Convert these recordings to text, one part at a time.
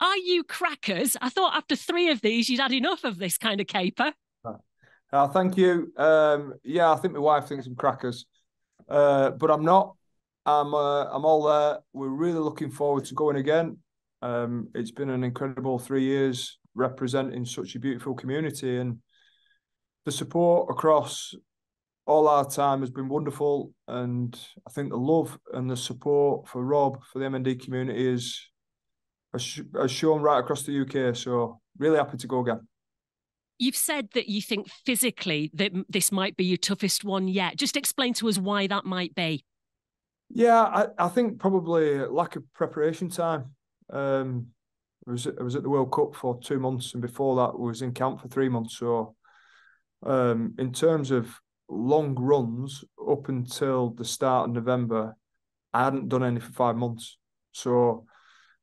Are you crackers? I thought after three of these, you'd had enough of this kind of caper. Thank you. Yeah, I think my wife thinks I'm crackers, but I'm not. I'm all there. We're really looking forward to going again. It's been an incredible 3 years representing such a beautiful community, and the support across all our time has been wonderful. And I think the love and the support for Rob, for the MND community, has shown right across the UK. So really happy to go again. You've said that you think physically that this might be your toughest one yet. Just explain to us why that might be. Yeah, I think probably lack of preparation time. I was at the World Cup for 2 months, and before that, I was in camp for 3 months. So, in terms of long runs, up until the start of November, I hadn't done any for 5 months. So,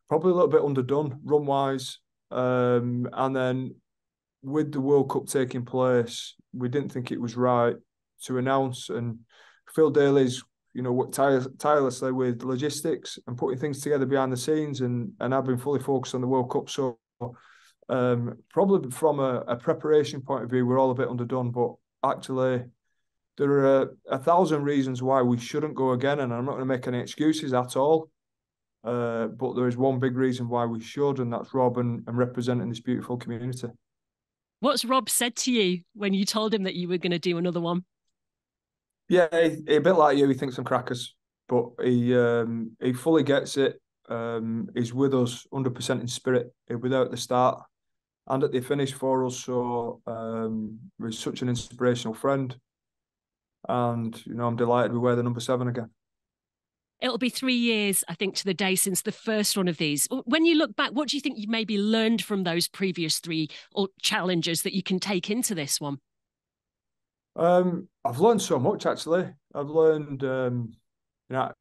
probably a little bit underdone run wise. And then with the World Cup taking place, we didn't think it was right to announce. And Phil Daly's, worked tirelessly with logistics and putting things together behind the scenes, and I've been fully focused on the World Cup. So probably from a preparation point of view, we're all a bit underdone. But actually, there are 1,000 reasons why we shouldn't go again, and I'm not going to make any excuses at all. But there is one big reason why we should, and that's Rob and representing this beautiful community. What's Rob said to you when you told him that you were going to do another one? Yeah, a bit like you, he thinks I'm crackers, but he fully gets it. He's with us 100% in spirit. He'll be there at the start and at the finish for us. So he's such an inspirational friend, and I'm delighted we wear the number 7 again. It'll be 3 years, I think, to the day since the first one of these. When you look back, what do you think you maybe learned from those previous three or challenges that you can take into this one? I've learned so much, actually. I've learned, how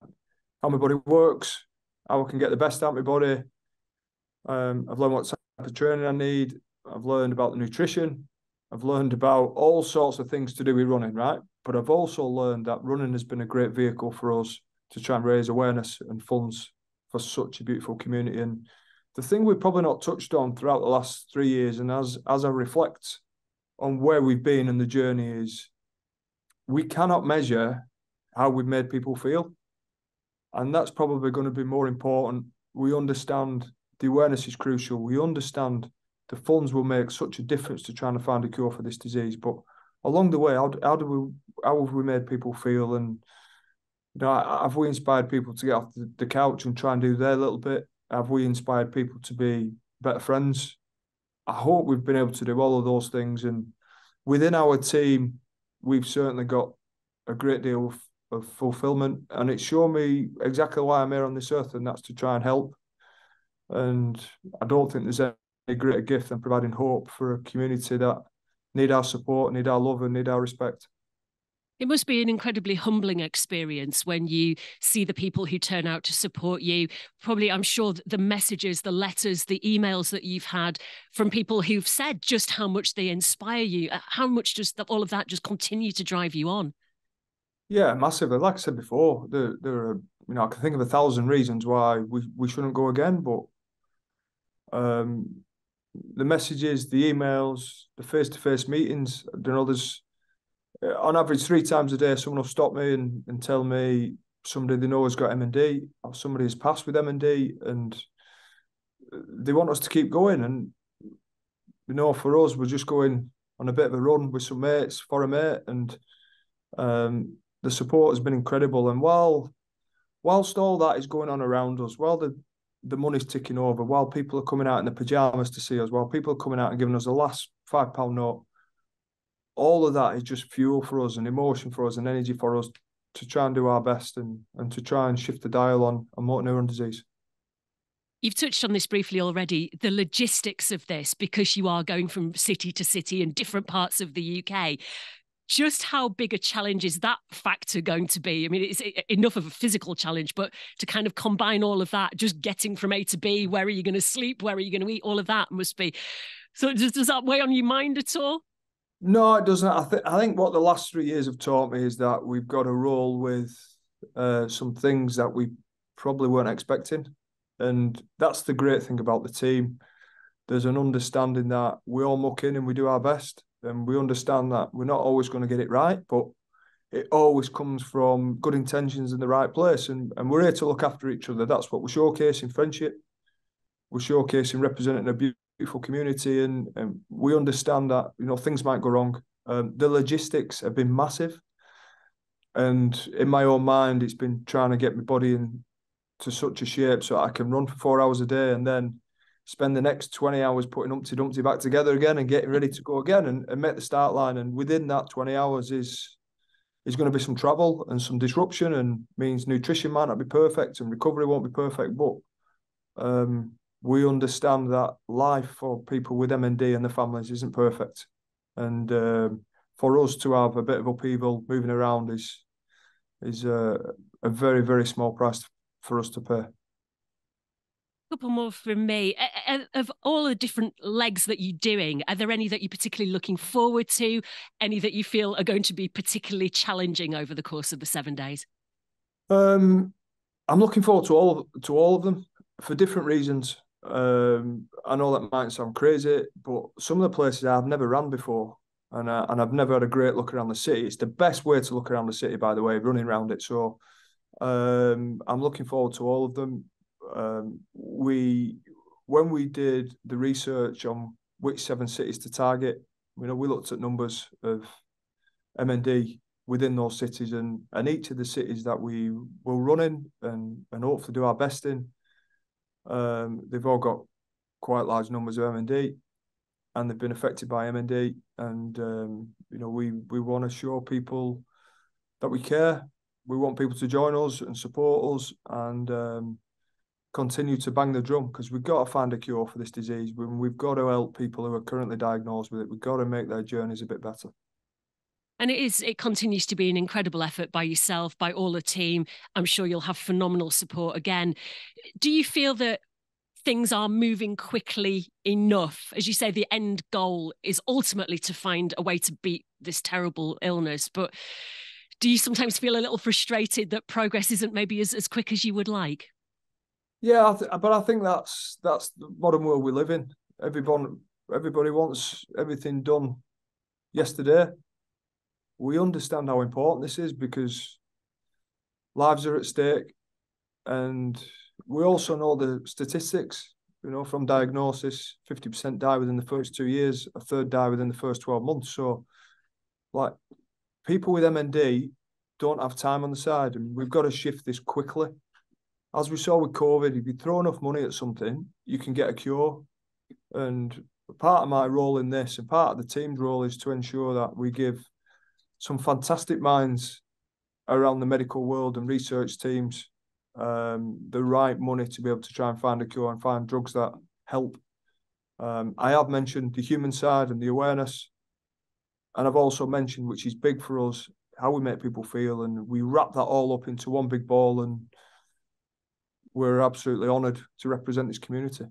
my body works, how I can get the best out of my body. I've learned what type of training I need. I've learned about the nutrition. I've learned about all sorts of things to do with running, right? But I've also learned that running has been a great vehicle for us to try and raise awareness and funds for such a beautiful community. And the thing we've probably not touched on throughout the last 3 years, and as I reflect on where we've been in the journey, is we cannot measure how we've made people feel. And that's probably going to be more important. We understand the awareness is crucial. We understand the funds will make such a difference to trying to find a cure for this disease. But along the way, how have we made people feel? And have we inspired people to get off the couch and try and do their little bit? Have we inspired people to be better friends? I hope we've been able to do all of those things. And within our team, we've certainly got a great deal of fulfillment, and it's shown me exactly why I'm here on this earth, and that's to try and help. And I don't think there's any greater gift than providing hope for a community that need our support, need our love, and need our respect. It must be an incredibly humbling experience when you see the people who turn out to support you. Probably, I'm sure the messages, the letters, the emails that you've had from people who've said just how much they inspire you. How much does all of that just continue to drive you on? Yeah, massively. Like I said before, there are, I can think of 1,000 reasons why we shouldn't go again, but the messages, the emails, the face-to-face meetings, there's on average 3 times a day, someone will stop me and tell me somebody they know has got MND, or somebody has passed with MND, and they want us to keep going. And for us, we're just going on a bit of a run with some mates for a mate, and the support has been incredible. And whilst all that is going on around us, while the money's ticking over, while people are coming out in their pajamas to see us, while people are coming out and giving us the last £5 note, all of that is just fuel for us and emotion for us and energy for us to try and do our best and to try and shift the dial on motor neuron disease. You've touched on this briefly already, the logistics of this, because you are going from city to city in different parts of the UK. Just how big a challenge is that factor going to be? I mean, it's enough of a physical challenge, but to kind of combine all of that, just getting from A to B, where are you going to sleep? Where are you going to eat? All of that must be. So does that weigh on your mind at all? No, it doesn't. I think what the last 3 years have taught me is that we've got to roll with some things that we probably weren't expecting. And that's the great thing about the team. There's an understanding that we all muck in and we do our best. And we understand that we're not always going to get it right, but it always comes from good intentions in the right place. And we're here to look after each other. That's what we're showcasing: friendship. We're showcasing representing a beautiful community. And we understand that, things might go wrong. The logistics have been massive. And in my own mind, it's been trying to get my body into such a shape so I can run for 4 hours a day and then spend the next 20 hours putting Humpty Dumpty back together again and getting ready to go again and make the start line. And within that 20 hours is going to be some travel and some disruption, and means nutrition might not be perfect and recovery won't be perfect. But we understand that life for people with MND and their families isn't perfect. And for us to have a bit of upheaval moving around is a very, very small price for us to pay. Couple more from me. Of all the different legs that you're doing, are there any that you're particularly looking forward to? Any that you feel are going to be particularly challenging over the course of the 7 days? I'm looking forward to all of them for different reasons. I know that might sound crazy, but some of the places I've never ran before, and I've never had a great look around the city. It's the best way to look around the city, by the way, running around it. So I'm looking forward to all of them. When we did the research on which 7 cities to target, we looked at numbers of MND within those cities, and each of the cities that we will run in and hopefully do our best in, they've all got quite large numbers of MND, and they've been affected by MND. And we want to show people that we care. We want people to join us and support us, and continue to bang the drum, because we've got to find a cure for this disease. We've got to help people who are currently diagnosed with it. We've got to make their journeys a bit better. And it continues to be an incredible effort by yourself, by all the team. I'm sure you'll have phenomenal support again. Do you feel that things are moving quickly enough? As you say, the end goal is ultimately to find a way to beat this terrible illness. But do you sometimes feel a little frustrated that progress isn't maybe as quick as you would like? Yeah, but I think that's the modern world we live in. Everybody wants everything done yesterday. We understand how important this is, because lives are at stake, and we also know the statistics. From diagnosis, 50% die within the first 2 years, a third die within the first 12 months. So, like, people with MND don't have time on the side, and we've got to shift this quickly. As we saw with COVID, if you throw enough money at something, you can get a cure. And part of my role in this, and part of the team's role, is to ensure that we give some fantastic minds around the medical world and research teams the right money to be able to try and find a cure and find drugs that help. I have mentioned the human side and the awareness, and I've also mentioned, which is big for us, how we make people feel, and we wrap that all up into one big ball, and we're absolutely honoured to represent this community.